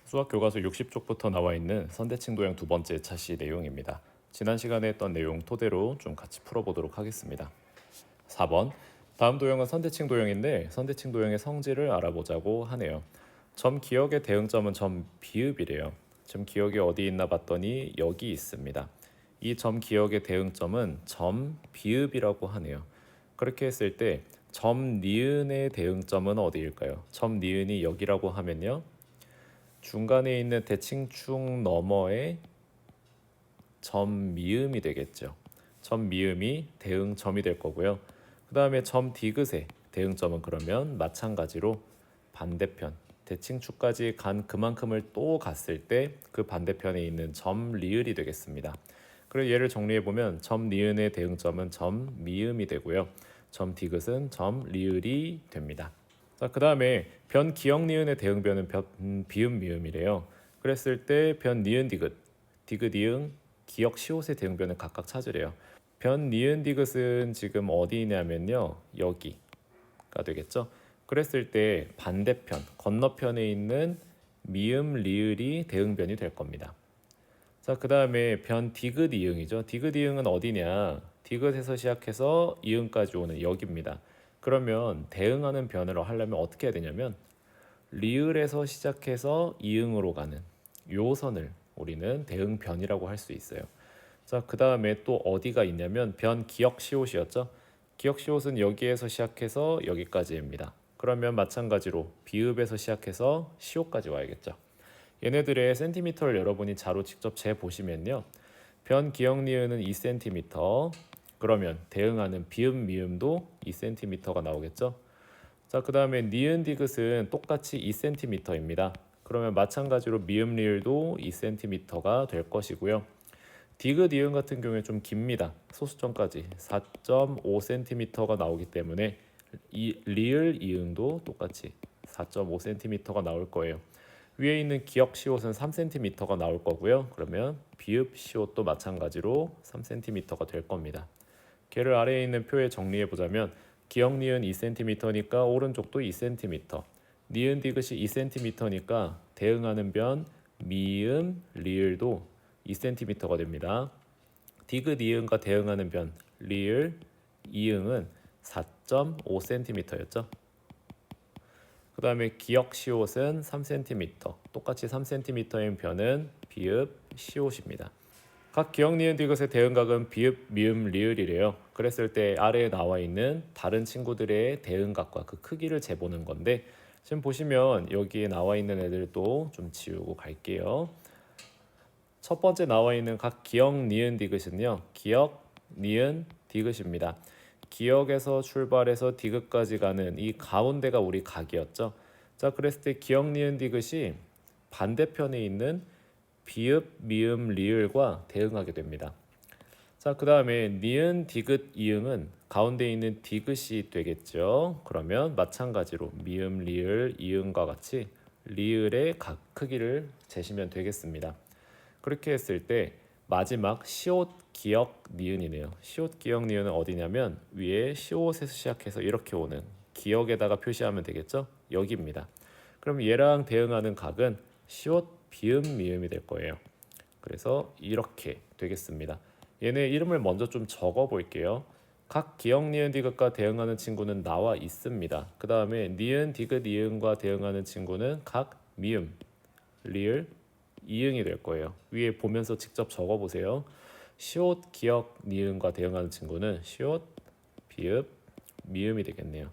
수학 교과서 60쪽부터 나와 있는 선대칭 도형 두 번째 차시 내용입니다. 지난 시간에 했던 내용 토대로 좀 같이 풀어보도록 하겠습니다. 4번. 다음 도형은 선대칭 도형인데 선대칭 도형의 성질을 알아보자고 하네요. 점 기억의 대응점은 점 비읍이래요. 점 기억이 어디 있나 봤더니 여기 있습니다. 이 점 기억의 대응점은 점 비읍이라고 하네요. 그렇게 했을 때 점 니은의 대응점은 어디일까요? 점 니은이 여기라고 하면요. 중간에 있는 대칭축 너머에 점 미음이 되겠죠. 점 미음이 대응점이 될 거고요. 그 다음에 점 디귿의 대응점은 그러면 마찬가지로 반대편 대칭축까지 간 그만큼을 또 갔을 때 그 반대편에 있는 점 리을이 되겠습니다. 그리고 얘를 정리해 보면 점 니은의 대응점은 점 미음이 되고요. 점 디귿은 점 리을이 됩니다. 자, 그 다음에 변 기억 니은의 대응변은 비음 미음이래요. 그랬을 때 변 니은 디귿, 디귿 이응, 기억 시옷의 대응변을 각각 찾으래요. 변 니은 디귿은 지금 어디 있냐면요. 여기가 되겠죠. 그랬을 때 반대편, 건너편에 있는 미음 리을이 대응변이 될 겁니다. 자, 그 다음에 변 디귿 이응이죠. 디귿 이응은 어디냐? 디귿에서 시작해서 이응까지 오는 여기입니다. 그러면 대응하는 변으로 하려면 어떻게 해야 되냐면 리을에서 시작해서 이응으로 가는 요 선을 우리는 대응변이라고 할 수 있어요. 자, 그 다음에 또 어디가 있냐면 변 기억 시옷이었죠. 기억 시옷은 여기에서 시작해서 여기까지입니다. 그러면 마찬가지로 비읍에서 시작해서 시옷까지 와야겠죠. 얘네들의 센티미터를 여러분이 자로 직접 재보시면요. 변 기억 니은은 2cm, 그러면 대응하는 비음 미음도 2cm가 나오겠죠. 자, 그 다음에 니은 디귿은 똑같이 2cm입니다. 그러면 마찬가지로 미음 리을도 2cm가 될 것이고요. 디귿 이응 같은 경우에 좀 깁니다. 소수점까지 4.5cm가 나오기 때문에 이 리을 이응도 똑같이 4.5cm가 나올 거예요. 위에 있는 기억 시옷은 3cm가 나올 거고요. 그러면 비읍 시옷도 마찬가지로 3cm가 될 겁니다. 걔를 아래에 있는 표에 정리해 보자면 기억 니은 2cm니까 오른쪽도 2cm, 니은 디귿이 2cm니까 대응하는 변 미음 리을도 2cm가 됩니다. 디귿 이응과 대응하는 변 리을 이응은 4.5cm였죠. 그 다음에 기억 시옷은 3cm, 똑같이 3cm인 변은 비읍 시옷입니다. 각 기억 니은 디귿의 대응각은 비읍 미음 리을이래요. 그랬을 때 아래에 나와 있는 다른 친구들의 대응각과 그 크기를 재보는 건데 지금 보시면 여기에 나와 있는 애들도 좀 지우고 갈게요. 첫 번째 나와 있는 각 기억 니은 디귿은요. 기억 니은 디귿입니다. 기억에서 출발해서 디귿까지 가는 이 가운데가 우리 각이었죠. 자, 그랬을 때 기억 니은 디귿이 반대편에 있는 비읍 미음 리을과 대응하게 됩니다. 자, 그 다음에 니은 디귿 이응은 가운데 있는 디귿이 되겠죠. 그러면 마찬가지로 미음 리을 이응과 같이 리을의 각 크기를 재시면 되겠습니다. 그렇게 했을 때 마지막 시옷 기억 니은이네요. 시옷 기억 니은은 어디냐면 위에 시옷에서 시작해서 이렇게 오는 기억에다가 표시하면 되겠죠. 여기입니다. 그럼 얘랑 대응하는 각은 시옷 비음 미음이 될 거예요. 그래서 이렇게 되겠습니다. 얘네 이름을 먼저 좀 적어 볼게요. 각 기억 니은 디귿과 대응하는 친구는 나와 있습니다. 그 다음에 니은 디귿 이응과 대응하는 친구는 각 미음 리을 이응이 될 거예요. 위에 보면서 직접 적어 보세요. 시옷 기억 니은과 대응하는 친구는 시옷 비읍 미음이 되겠네요.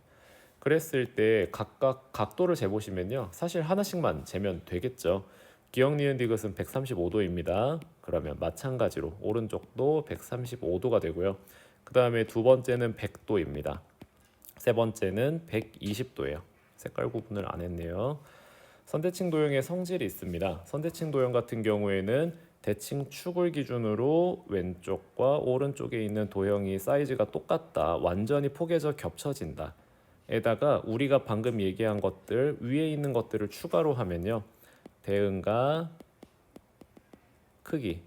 그랬을 때 각각 각도를 재보시면요. 사실 하나씩만 재면 되겠죠. 기억 니은 디귿은 135도입니다. 그러면 마찬가지로 오른쪽도 135도가 되고요. 그 다음에 두 번째는 100도입니다. 세 번째는 120도예요. 색깔 구분을 안 했네요. 선대칭 도형의 성질이 있습니다. 선대칭 도형 같은 경우에는 대칭 축을 기준으로 왼쪽과 오른쪽에 있는 도형이 사이즈가 똑같다. 완전히 폭에져 겹쳐진다. 에다가 우리가 방금 얘기한 것들 위에 있는 것들을 추가로 하면요. 대응과 크기,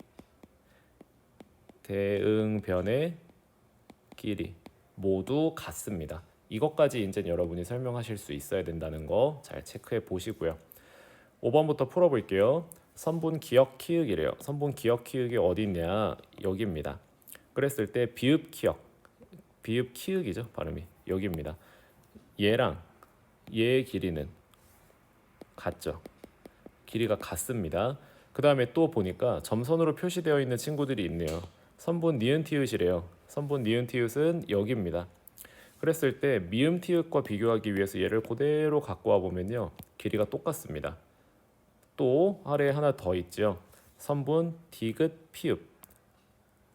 대응변의 길이 모두 같습니다. 이것까지 이제 여러분이 설명하실 수 있어야 된다는 거 잘 체크해 보시고요. 5번부터 풀어볼게요. 선분 기역 키읔이래요. 선분 기역 키읔이 어디 있냐? 여기입니다. 그랬을 때 비읍 키역, 비읍 키읔이죠. 발음이 여기입니다. 얘랑 얘의 길이는 같죠. 길이가 같습니다. 그 다음에 또 보니까 점선으로 표시되어 있는 친구들이 있네요. 선분 니은 티읕이래요. 선분 니은 티읕은 여기입니다. 그랬을 때 미음 티읕과 비교하기 위해서 얘를 그대로 갖고 와 보면요, 길이가 똑같습니다. 또 아래에 하나 더 있죠. 선분 디귿 피읕.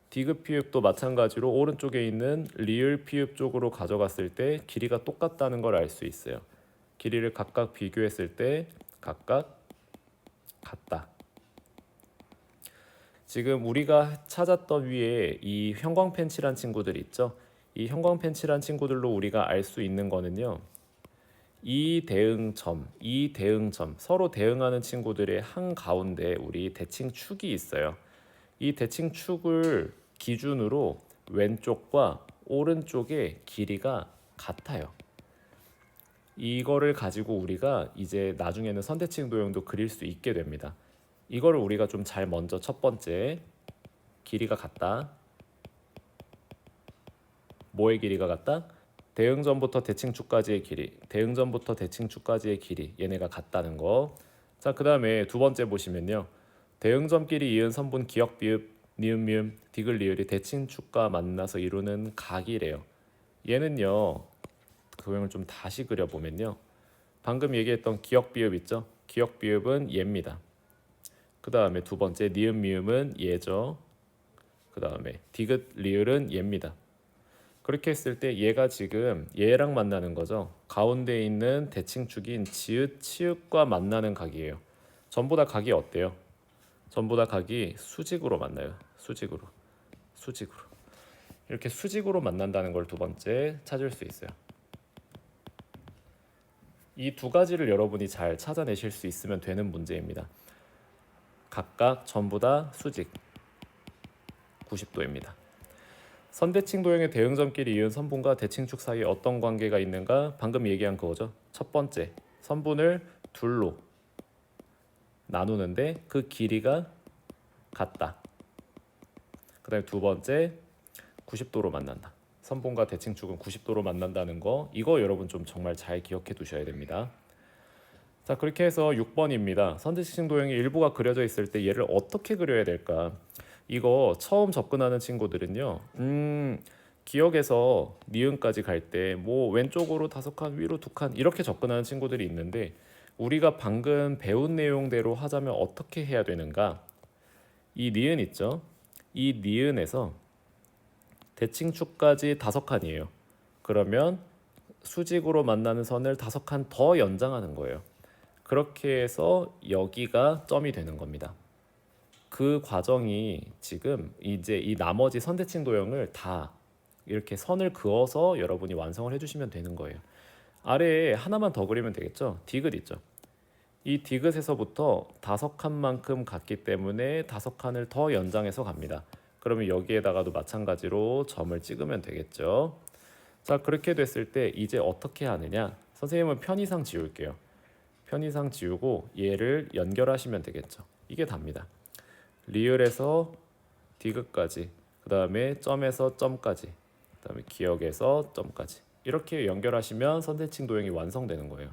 디귿 피읕도 마찬가지로 오른쪽에 있는 리을 피읕 쪽으로 가져갔을 때 길이가 똑같다는 걸 알 수 있어요. 길이를 각각 비교했을 때 각각 같다. 지금 우리가 찾았던 위에 이 형광펜칠한 친구들 있죠. 이 형광펜칠한 친구들로 우리가 알 수 있는 거는요, 이 대응점 서로 대응하는 친구들의 한 가운데 우리 대칭축이 있어요. 이 대칭축을 기준으로 왼쪽과 오른쪽의 길이가 같아요. 이거를 가지고 우리가 이제 나중에는 선대칭 도형도 그릴 수 있게 됩니다. 이거를 우리가 좀 잘 먼저 첫 번째, 길이가 같다. 뭐의 길이가 같다? 대응점부터 대칭축까지의 길이, 대응점부터 대칭축까지의 길이, 얘네가 같다는 거. 자, 그 다음에 두 번째 보시면요, 대응점끼리 이은 선분 기역 비읍 니은 미음 디귿 리을이 대칭축과 만나서 이루는 각이래요. 얘는요, 그 도형을 좀 다시 그려보면요, 방금 얘기했던 기역 비읍 있죠? 기역 비읍은 얘입니다. 그 다음에 두 번째 니은 미음은 얘죠. 그 다음에 디귿 리을은 얘입니다. 그렇게 했을 때 얘가 지금 얘랑 만나는 거죠. 가운데 있는 대칭축인 지읒, 치읒과 만나는 각이에요. 전부 다 각이 어때요? 전부 다 각이 수직으로 만나요. 수직으로. 이렇게 수직으로 만난다는 걸 두 번째 찾을 수 있어요. 이 두 가지를 여러분이 잘 찾아내실 수 있으면 되는 문제입니다. 각각 전부 다 수직 90도입니다. 선대칭 도형의 대응점끼리 이은 선분과 대칭축 사이에 어떤 관계가 있는가? 방금 얘기한 그거죠. 첫 번째, 선분을 둘로 나누는데 그 길이가 같다. 그 다음에 두 번째, 90도로 만난다. 선분과 대칭축은 90도로 만난다는 거, 이거 여러분 좀 정말 잘 기억해 두셔야 됩니다. 자, 그렇게 해서 6번입니다. 선대칭 도형의 일부가 그려져 있을 때 얘를 어떻게 그려야 될까? 이거 처음 접근하는 친구들은요, 기역에서 니은까지 갈 때 뭐 왼쪽으로 5칸, 위로 2칸 이렇게 접근하는 친구들이 있는데, 우리가 방금 배운 내용대로 하자면 어떻게 해야 되는가? 이 니은 있죠? 이 니은에서 대칭축까지 5칸이에요. 그러면 수직으로 만나는 선을 5칸 더 연장하는 거예요. 그렇게 해서 여기가 점이 되는 겁니다. 그 과정이 지금 이제 이 나머지 선대칭 도형을 다 이렇게 선을 그어서 여러분이 완성을 해주시면 되는 거예요. 아래에 하나만 더 그리면 되겠죠. 디귿 있죠. 이 디귿에서부터 5칸만큼 갔기 때문에 5칸을 더 연장해서 갑니다. 그러면 여기에다가도 마찬가지로 점을 찍으면 되겠죠. 자, 그렇게 됐을 때 이제 어떻게 하느냐? 선생님은 편의상 지울게요. 편의상 지우고 얘를 연결하시면 되겠죠. 이게 답니다. 리을에서 디귿까지, 그 다음에 점에서 점까지, 그 다음에 기역에서 점까지, 이렇게 연결하시면 선대칭 도형이 완성되는 거예요.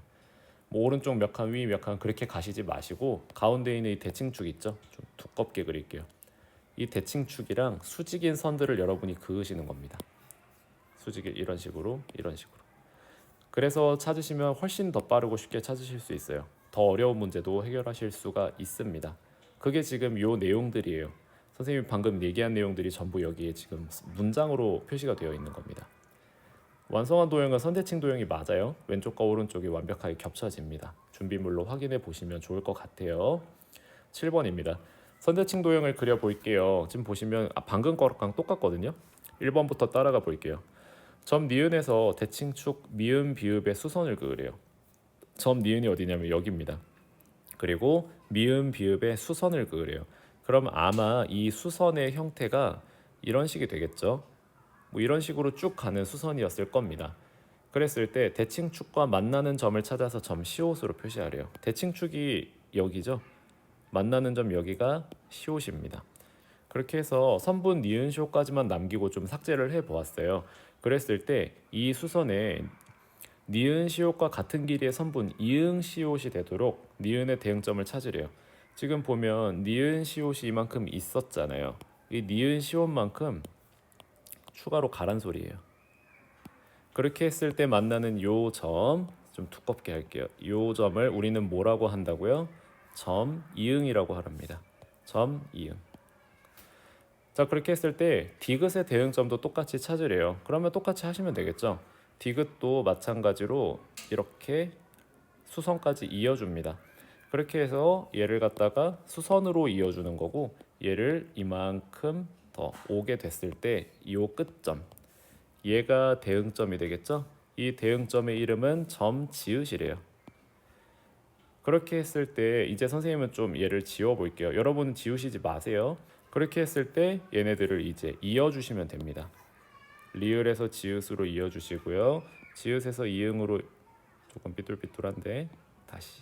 뭐 오른쪽 몇 칸, 위 몇 칸 그렇게 가시지 마시고 가운데 있는 이 대칭축 있죠? 좀 두껍게 그릴게요. 이 대칭축이랑 수직인 선들을 여러분이 그으시는 겁니다. 수직이 이런 식으로. 그래서 찾으시면 훨씬 더 빠르고 쉽게 찾으실 수 있어요. 더 어려운 문제도 해결하실 수가 있습니다. 그게 지금 요 내용들이에요. 선생님이 방금 얘기한 내용들이 전부 여기에 지금 문장으로 표시가 되어 있는 겁니다. 완성한 도형은 선대칭 도형이 맞아요. 왼쪽과 오른쪽이 완벽하게 겹쳐집니다. 준비물로 확인해 보시면 좋을 것 같아요. 7번입니다. 선대칭 도형을 그려 볼게요. 지금 보시면 방금 거랑 똑같거든요. 1번부터 따라가 볼게요. 점 니은에서 대칭축 미음 비읍의 수선을 그으래요. 점 니은이 어디냐면 여기입니다. 그리고 미음 비읍의 수선을 그으래요. 그럼 아마 이 수선의 형태가 이런 식이 되겠죠. 뭐 이런 식으로 쭉 가는 수선이었을 겁니다. 그랬을 때 대칭축과 만나는 점을 찾아서 점 C5로 표시하래요. 대칭축이 여기죠. 만나는 점 여기가 시옷입니다. 그렇게 해서 선분 니은 시옷까지만 남기고 좀 삭제를 해 보았어요. 그랬을 때 이 수선에 니은 시옷과 같은 길이의 선분 이응 시옷이 되도록 니은의 대응점을 찾으래요. 지금 보면 니은 시옷이 이만큼 있었잖아요. 이 니은 시옷만큼 추가로 가란 소리예요. 그렇게 했을 때 만나는 요 점 좀 두껍게 할게요. 요 점을 우리는 뭐라고 한다고요? 점 이응이라고 합니다. 점 이응. 자, 그렇게 했을 때 디귿의 대응점도 똑같이 찾으래요. 그러면 똑같이 하시면 되겠죠. 디귿도 마찬가지로 이렇게 수선까지 이어줍니다. 그렇게 해서 얘를 갖다가 수선으로 이어주는 거고, 얘를 이만큼 더 오게 됐을 때 이 끝점, 얘가 대응점이 되겠죠. 이 대응점의 이름은 점 지읒이래요. 그렇게 했을 때 이제 선생님은 좀 얘를 지워 볼게요. 여러분은 지우시지 마세요. 그렇게 했을 때 얘네들을 이제 이어주시면 됩니다. 리을에서 지읒으로 이어주시고요. 지읒에서 이응으로 조금 삐뚤삐뚤한데 다시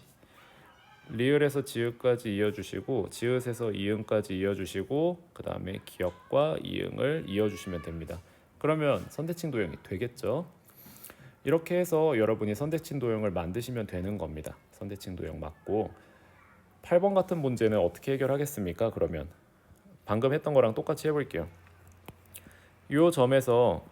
리을에서 지읒까지 이어주시고 지읒에서 이응까지 이어주시고 그 다음에 기역과 이응을 이어주시면 됩니다. 그러면 선대칭 도형이 되겠죠. 이렇게 해서 여러분이 선대칭 도형을 만드시면 되는 겁니다. 선대칭 도형 맞고 8번 같은 문제는 어떻게 해결하겠습니까? 그러면 방금 했던 거랑 똑같이 해볼게요. 요 점에서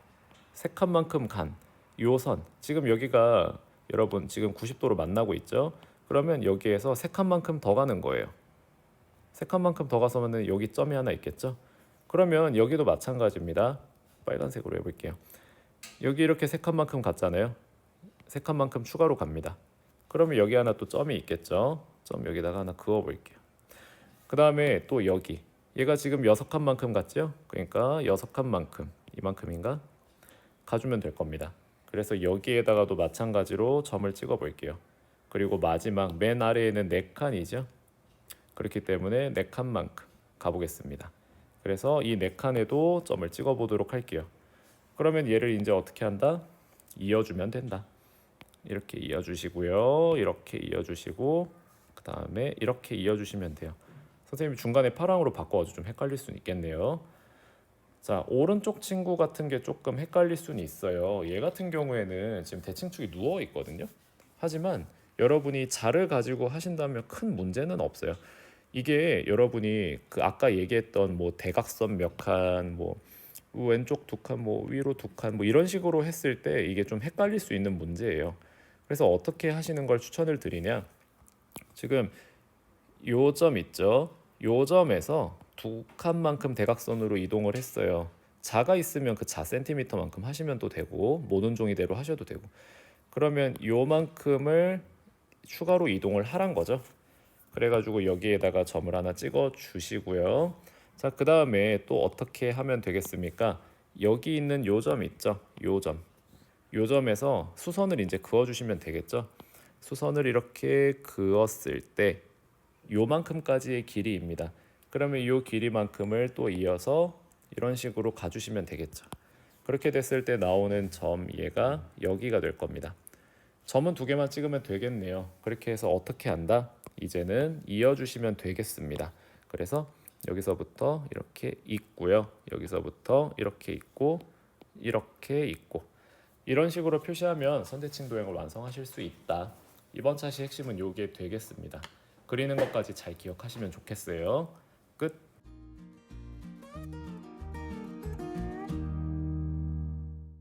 세 칸만큼 간 요 선, 지금 여기가 여러분 지금 90도로 만나고 있죠. 그러면 여기에서 세 칸만큼 더 가는 거예요. 세 칸만큼 더 가서는 여기 점이 하나 있겠죠. 그러면 여기도 마찬가지입니다. 빨간색으로 해볼게요. 여기 이렇게 세 칸만큼 갔잖아요. 세 칸만큼 추가로 갑니다. 그러면 여기 하나 또 점이 있겠죠. 점 여기다가 하나 그어볼게요. 그 다음에 또 여기 얘가 지금 6칸만큼 갔죠. 그러니까 6칸만큼 이만큼인가 가주면 될 겁니다. 그래서 여기에다가도 마찬가지로 점을 찍어 볼게요. 그리고 마지막 맨 아래에는 4칸이죠. 그렇기 때문에 4칸만큼 가보겠습니다. 그래서 이 4칸에도 점을 찍어 보도록 할게요. 그러면 얘를 이제 어떻게 한다? 이어주면 된다. 이렇게 이어주시고요. 이렇게 이어주시고 그 다음에 이렇게 이어주시면 돼요. 선생님이 중간에 파랑으로 바꿔가지고 좀 헷갈릴 수는 있겠네요. 자, 오른쪽 친구 같은 게 조금 헷갈릴 수는 있어요. 얘 같은 경우에는 지금 대칭축이 누워 있거든요. 하지만 여러분이 자를 가지고 하신다면 큰 문제는 없어요. 이게 여러분이 그 아까 얘기했던 뭐 대각선 몇 칸, 뭐 왼쪽 2칸, 뭐 위로 2칸, 뭐 이런 식으로 했을 때 이게 좀 헷갈릴 수 있는 문제예요. 그래서 어떻게 하시는 걸 추천을 드리냐? 지금 요 점 있죠? 요 점에서 2칸만큼 대각선으로 이동을 했어요. 자가 있으면 그 자 센티미터만큼 하시면 또 되고 모든 종이대로 하셔도 되고 그러면 요만큼을 추가로 이동을 하란 거죠. 그래가지고 여기에다가 점을 하나 찍어 주시고요. 자, 그 다음에 또 어떻게 하면 되겠습니까? 여기 있는 요 점 있죠? 요 점. 요 점에서 수선을 이제 그어 주시면 되겠죠? 수선을 이렇게 그었을 때 요만큼까지의 길이입니다. 그러면 요 길이만큼을 또 이어서 이런 식으로 가주시면 되겠죠. 그렇게 됐을 때 나오는 점 얘가 여기가 될 겁니다. 점은 2개만 찍으면 되겠네요. 그렇게 해서 어떻게 한다? 이제는 이어주시면 되겠습니다. 그래서 여기서부터 이렇게 있고요. 여기서부터 이렇게 있고 이렇게 있고 이런 식으로 표시하면 선대칭 도형을 완성하실 수 있다. 이번 차시 핵심은 요게 되겠습니다. 그리는 것까지 잘 기억하시면 좋겠어요. 끝.